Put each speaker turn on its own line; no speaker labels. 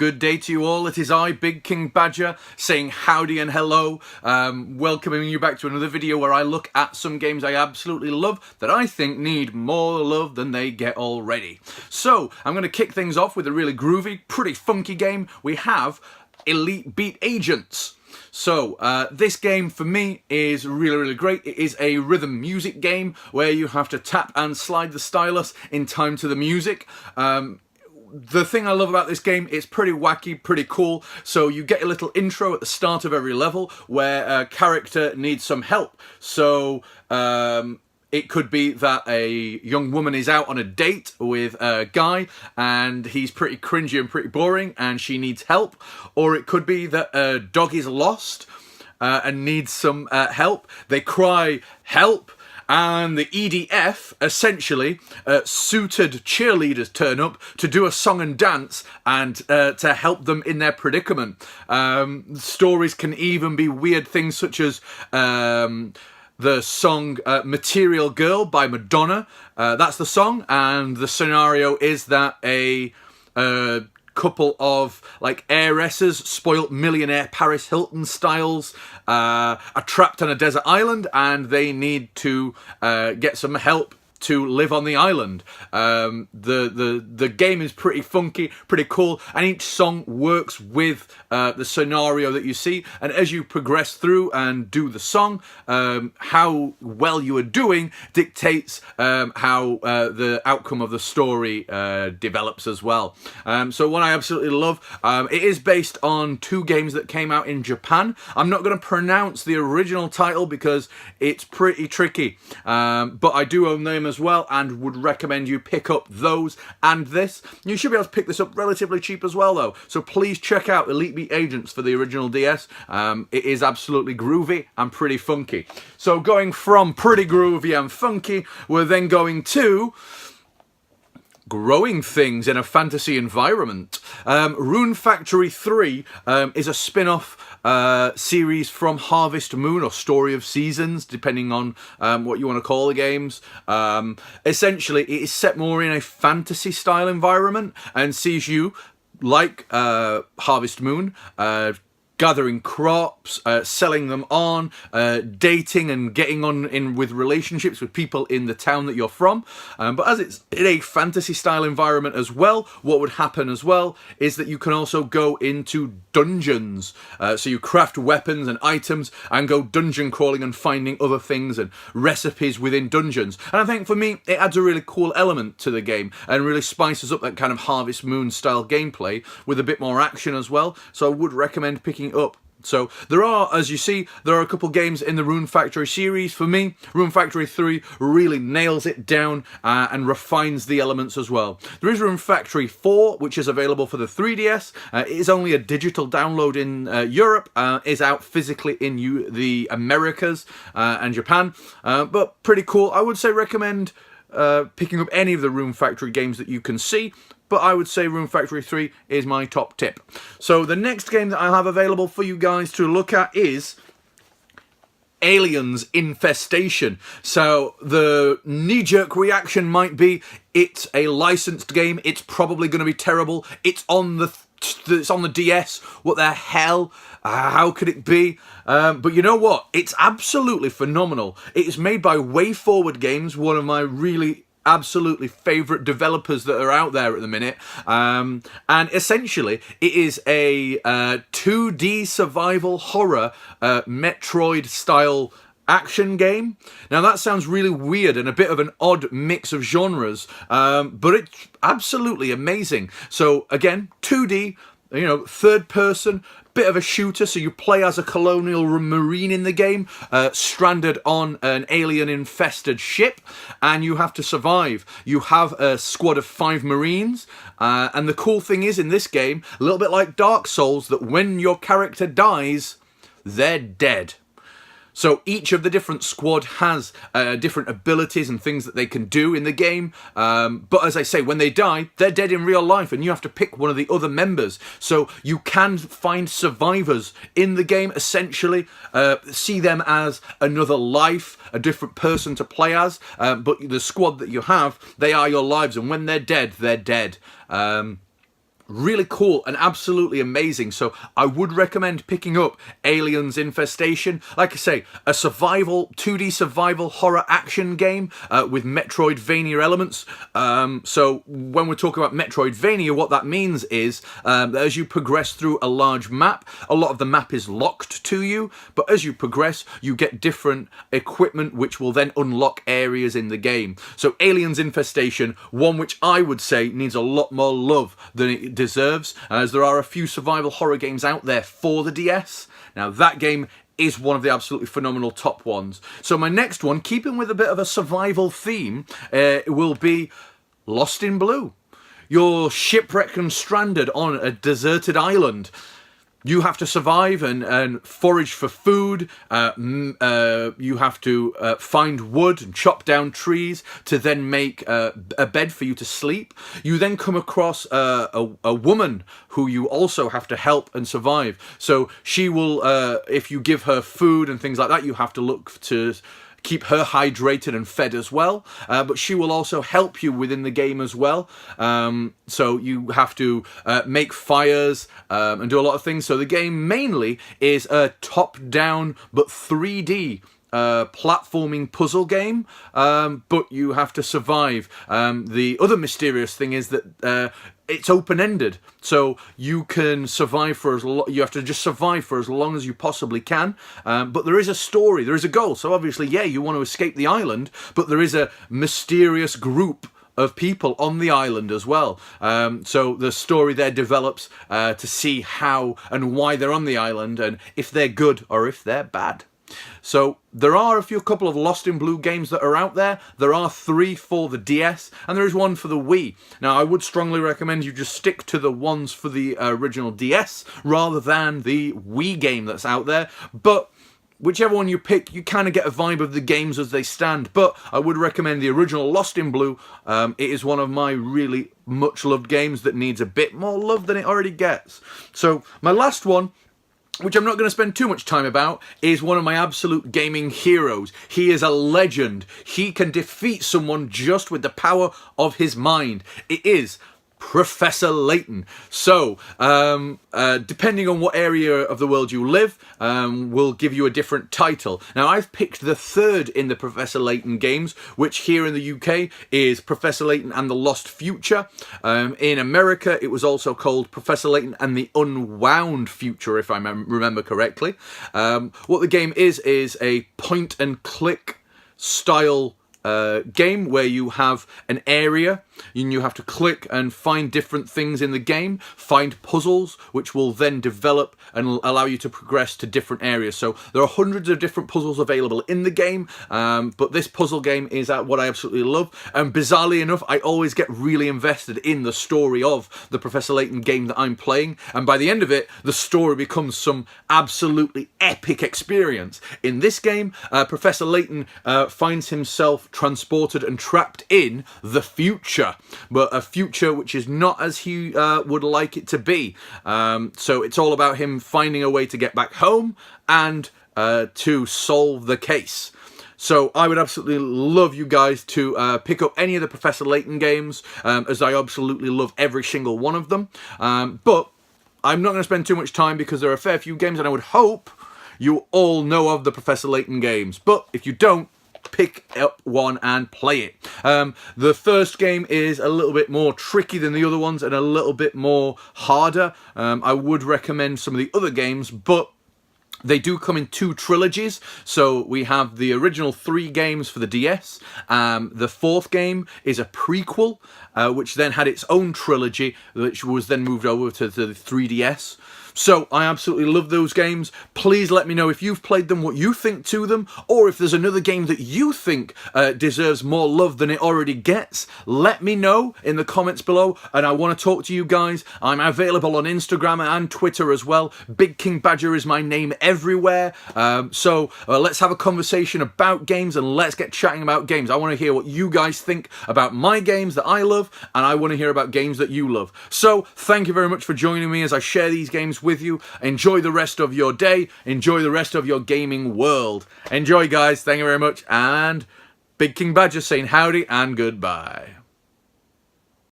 Good day to you all. It is I, Big King Badger, saying howdy and hello. Welcoming you back to another video where I look at some games I absolutely love that I think need more love than they get already. So, I'm going to kick things off with a really groovy, pretty funky game. We have Elite Beat Agents. So, this game for me is really great. It is a rhythm music game where you have to tap and slide the stylus in time to the music. The thing I love about this game, it's pretty wacky, pretty cool. So you get a little intro at the start of every level where a character needs some help. So it could be that a young woman is out on a date with a guy and he's pretty cringy and pretty boring and she needs help. Or it could be that a dog is lost and needs some help. They cry, "Help!" And the EDF, essentially, suited cheerleaders turn up to do a song and dance and to help them in their predicament. Stories can even be weird things such as the song Material Girl by Madonna. That's the song, and the scenario is that a couple of like heiresses, spoilt millionaire Paris Hilton styles, are trapped on a desert island and they need to get some help to live on the island. The game is pretty funky, pretty cool, and each song works with the scenario that you see. And as you progress through and do the song, how well you are doing dictates how the outcome of the story develops as well. So what I absolutely love, it is based on two games that came out in Japan. I'm not going to pronounce the original title because it's pretty tricky, but I do own them as well and would recommend you pick up those and this. You should be able to pick this up relatively cheap as well though, so please check out Elite Beat Agents for the original DS. It is absolutely groovy and pretty funky. So going from pretty groovy and funky, we're then going to growing things in a fantasy environment. Rune Factory 3 is a spin-off series from Harvest Moon, or Story of Seasons, depending on what you want to call the games. Essentially, it is set more in a fantasy style environment and sees you, like Harvest Moon, gathering crops, selling them on, dating and getting on in with relationships with people in the town that you're from. But as it's in a fantasy style environment as well, what would happen as well is that you can also go into dungeons. So you craft weapons and items and go dungeon crawling and finding other things and recipes within dungeons. And I think for me, it adds a really cool element to the game and really spices up that kind of Harvest Moon style gameplay with a bit more action as well. So I would recommend picking up. So there are, as you see, there are a couple games in the Rune Factory series. For me, Rune Factory 3 really nails it down and refines the elements as well. There is Rune Factory 4, which is available for the 3DS. It is only a digital download in Europe, is out physically in the Americas and Japan, but pretty cool. I would say recommend picking up any of the Rune Factory games that you can see, but I would say Rune Factory 3 is my top tip. So the next game that I have available for you guys to look at is Aliens Infestation. So the knee-jerk reaction might be, it's a licensed game, it's probably going to be terrible, it's on the DS, what the hell, how could it be? But you know what, it's absolutely phenomenal. It is made by Way Forward Games, one of my really absolutely favourite developers that are out there at the minute, and essentially it is a 2D survival horror Metroid style action game. Now that sounds really weird and a bit of an odd mix of genres, but it's absolutely amazing. So again, 2D, you know, third person, bit of a shooter, so you play as a colonial marine in the game, stranded on an alien-infested ship, and you have to survive. You have a squad of 5 marines, and the cool thing is in this game, a little bit like Dark Souls, that when your character dies, they're dead. So each of the different squad has different abilities and things that they can do in the game. But as I say, when they die, they're dead in real life and you have to pick one of the other members. So you can find survivors in the game, essentially. See them as another life, a different person to play as. But the squad that you have, they are your lives. And when they're dead, they're dead. really cool and absolutely amazing. So I would recommend picking up Aliens Infestation. Like I say, a 2D survival horror action game with Metroidvania elements. So when we're talking about Metroidvania, what that means is that as you progress through a large map, a lot of the map is locked to you, but as you progress, you get different equipment which will then unlock areas in the game. So Aliens Infestation, one which I would say needs a lot more love than it deserves, as there are a few survival horror games out there for the DS. Now that game is one of the absolutely phenomenal top ones. So my next one, keeping with a bit of a survival theme, will be Lost in Blue. You're shipwrecked and stranded on a deserted island. You have to survive and forage for food. You have to find wood and chop down trees to then make a bed for you to sleep. You then come across a woman who you also have to help and survive. So she will, if you give her food and things like that, you have to look to keep her hydrated and fed as well, but she will also help you within the game as well. So you have to make fires and do a lot of things. So the game mainly is a top-down but 3D platforming puzzle game, but you have to survive. The other mysterious thing is that it's open-ended, so you can survive for you have to just survive for as long as you possibly can. But there is a story, there is a goal. So obviously, yeah, you want to escape the island, but there is a mysterious group of people on the island as well. So the story there develops to see how and why they're on the island, and if they're good or if they're bad. So there are a couple of Lost in Blue games that are out there. There are 3 for the DS, and there is 1 for the Wii. Now, I would strongly recommend you just stick to the ones for the original DS rather than the Wii game that's out there. But whichever one you pick, you kind of get a vibe of the games as they stand. But I would recommend the original Lost in Blue. It is one of my really much loved games that needs a bit more love than it already gets. So my last one, which I'm not going to spend too much time about, is one of my absolute gaming heroes. He is a legend. He can defeat someone just with the power of his mind. It is Professor Layton. So, depending on what area of the world you live, will give you a different title. Now, I've picked the 3rd in the Professor Layton games, which here in the UK is Professor Layton and the Lost Future. In America, it was also called Professor Layton and the Unwound Future, if I remember correctly. What the game is a point-and-click style game where you have an area and you have to click and find different things in the game, find puzzles which will then develop and allow you to progress to different areas. So there are hundreds of different puzzles available in the game, but this puzzle game is what I absolutely love, and bizarrely enough I always get really invested in the story of the Professor Layton game that I'm playing, and by the end of it the story becomes some absolutely epic experience. In this game, Professor Layton finds himself transported and trapped in the future, but a future which is not as he would like it to be. So it's all about him finding a way to get back home and to solve the case. So I would absolutely love you guys to pick up any of the Professor Layton games, as I absolutely love every single one of them. But I'm not going to spend too much time because there are a fair few games, and I would hope you all know of the Professor Layton games. But if you don't, pick up one and play it. The first game is a little bit more tricky than the other ones and a little bit more harder. I would recommend some of the other games, but they do come in 2 trilogies. So we have the original 3 games for the DS. The 4th game is a prequel, which then had its own trilogy, which was then moved over to the 3DS. So I absolutely love those games. Please let me know if you've played them, what you think to them, or if there's another game that you think deserves more love than it already gets. Let me know in the comments below, and I want to talk to you guys. I'm available on Instagram and Twitter as well. Big King Badger is my name everywhere. So let's have a conversation about games, and let's get chatting about games. I want to hear what you guys think about my games that I love, and I want to hear about games that you love. So thank you very much for joining me as I share these games with you. Enjoy the rest of your day. Enjoy the rest of your gaming world. Enjoy, guys. Thank you very much. And Big King Badger saying howdy and goodbye.